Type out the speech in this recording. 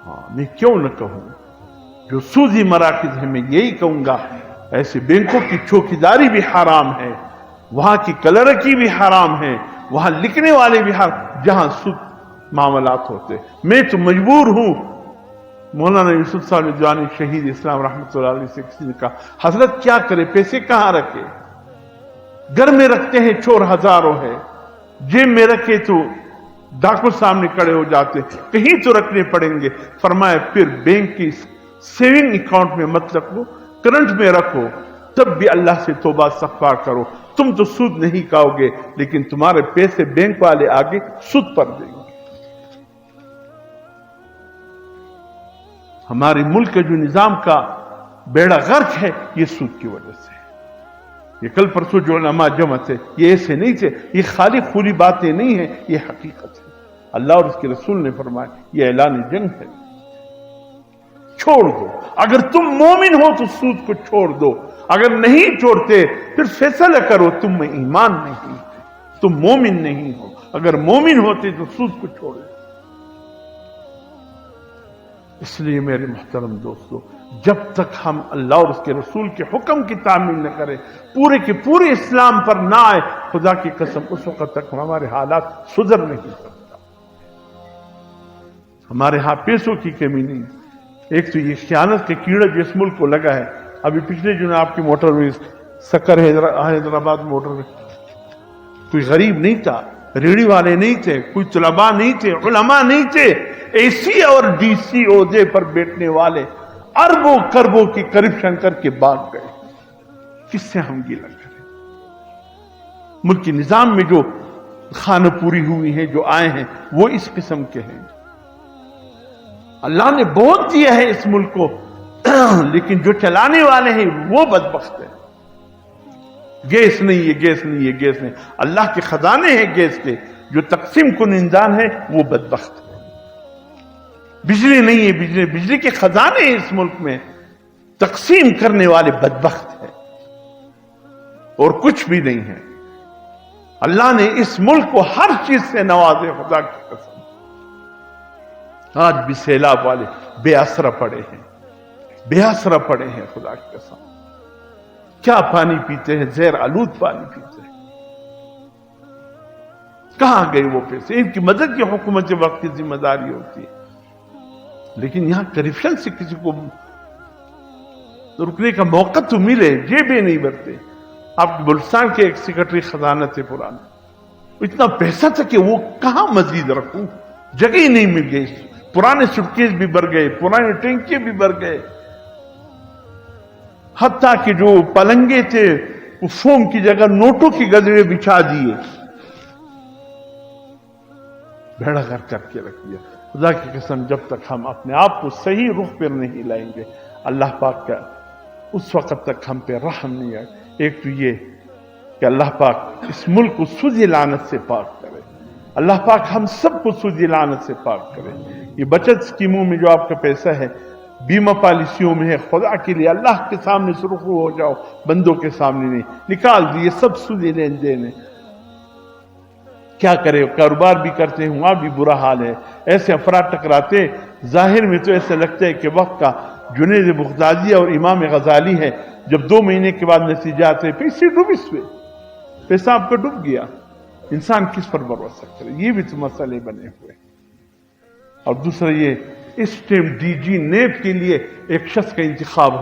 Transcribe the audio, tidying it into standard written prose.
ہاں میں کیوں نہ کہوں، جو سودی مراکز ہیں میں یہی کہوں گا، ایسے بینکوں کی چوکیداری بھی حرام ہے، وہاں کی کلرکی بھی حرام ہے، وہاں لکھنے والے بھی حرام، جہاں سود معاملات ہوتے۔ میں تو مجبور ہوں، مولانا یوسف صاحب ندوانی شہید اسلام رحمۃ اللہ علیہ سے کسی نے کہا حضرت کیا کرے، پیسے کہاں رکھے؟ گھر میں رکھتے ہیں چور ہزاروں ہے، جیب میں رکھے تو ڈاکو سامنے کھڑے ہو جاتے، کہیں تو رکھنے پڑیں گے۔ فرمایا پھر بینک کی سیونگ اکاؤنٹ میں مت رکھو، کرنٹ میں رکھو، تب بھی اللہ سے توبہ استغفار کرو۔ تم تو سود نہیں کھاؤ گے، لیکن تمہارے پیسے بینک والے آگے سود پر دیں گے۔ ہمارے ملک کے جو نظام کا بیڑا غرق ہے یہ سود کی وجہ سے۔ یہ کل پرسوں جو علماء جمع تھے یہ ایسے نہیں تھے، یہ خالی خولی باتیں نہیں ہیں، یہ حقیقت ہے۔ اللہ اور اس کے رسول نے فرمایا یہ اعلان جنگ ہے، چھوڑ دو۔ اگر تم مومن ہو تو سود کو چھوڑ دو، اگر نہیں چھوڑتے پھر فیصلہ کرو تم میں ایمان نہیں، تم مومن نہیں ہو۔ اگر مومن ہوتے تو سود کو چھوڑ دو۔ اس لیے میرے محترم دوستو، جب تک ہم اللہ اور اس کے رسول کے حکم کی تعمیل نہ کریں، پورے کے پورے اسلام پر نہ آئے، خدا کی قسم اس وقت تک ہمارے حالات سدھر نہیں سکتا۔ ہمارے ہاں پیسوں کی کمی نہیں، ایک تو یہ خیانت کے کیڑا جو اس ملک کو لگا ہے۔ ابھی پچھلے دنوں آپ کی موٹر ویز سکر حیدرآباد موٹر وے، کوئی غریب نہیں تھا، ریڑھی والے نہیں تھے، کوئی طلباء نہیں تھے، علماء نہیں تھے، اے سی اور ڈی سی عہدے پر بیٹھنے والے اربوں کربوں کی کرپشن کر کے بھاگ گئے۔ کس سے ہم گیلا کریں؟ ملکی نظام میں جو خانہ پوری ہوئی ہیں، جو آئے ہیں، وہ اس قسم کے ہیں۔ اللہ نے بہت دیا ہے اس ملک کو، لیکن جو چلانے والے ہیں وہ بدبخت ہیں۔ گیس نہیں، یہ گیس نہیں، یہ گیس نہیں، اللہ کے خزانے ہیں گیس کے، جو تقسیم کنندگان ہے وہ بدبخت ہے۔ بجلی نہیں ہے، بجلی کے خزانے ہیں اس ملک میں، تقسیم کرنے والے بدبخت ہیں، اور کچھ بھی نہیں ہے۔ اللہ نے اس ملک کو ہر چیز سے نوازے، خدا کی قسم۔ آج بھی سیلاب والے بے آسرا پڑے ہیں، بے آسرا پڑے ہیں، خدا کی قسم۔ کیا پانی پیتے ہیں؟ زہر آلود پانی پیتے ہیں۔ کہاں گئے وہ پیسے؟ ان کی مدد کی حکومت کے وقت کی ذمہ داری ہوتی ہے، لیکن یہاں کرپشن سے کسی کو رکنے کا موقع تو ملے، جیبیں نہیں بھرتے۔ آپ بلوچستان کے ایک سیکرٹری خزانہ تھے پرانے، اتنا پیسہ تھا کہ وہ کہاں مزید رکھوں، جگہ ہی نہیں مل گئی۔ پرانے سوٹکیس بھی بھر گئے، پرانے ٹینکے بھی بھر گئے، حتیٰ کہ جو پلنگے تھے وہ فوم کی جگہ نوٹوں کی گدڑے بچھا دیے، بھیڑا گھر کر کے رکھ دیا۔ خدا کی قسم جب تک ہم اپنے آپ کو صحیح رخ پر نہیں لائیں گے، اللہ پاک کا اس وقت تک ہم پہ رحم نہیں آئے۔ ایک تو یہ کہ اللہ پاک اس ملک کو سودی لعنت سے پاک کرے، اللہ پاک ہم سب کو سودی لعنت سے پاک کرے۔ یہ بچت اسکیموں میں جو آپ کا پیسہ ہے، بیمہ پالیسیوں میں ہے، خدا کے لیے اللہ کے سامنے سرخرو ہو جاؤ، بندوں کے سامنے نہیں، نکال دیے، سب سودی لین دین ہے۔ کیا کرے، کاروبار بھی کرتے ہیں، وہاں بھی برا حال ہے۔ ایسے افراد ٹکراتے، ظاہر میں تو ایسا لگتا ہے کہ وقت کا جنید بغدادی اور امام غزالی ہے، جب 2 مہینے کے بعد نتیجات ہے، پیسے ڈوبس ہوئے، پیسہ آپ کا ڈوب گیا، انسان کس پر بھروسہ کرے؟ یہ بھی تو مسئلے بنے ہوئے۔ اور دوسرا یہ اس ٹائم ڈی جی نیب کے لیے ایک شخص کا انتخاب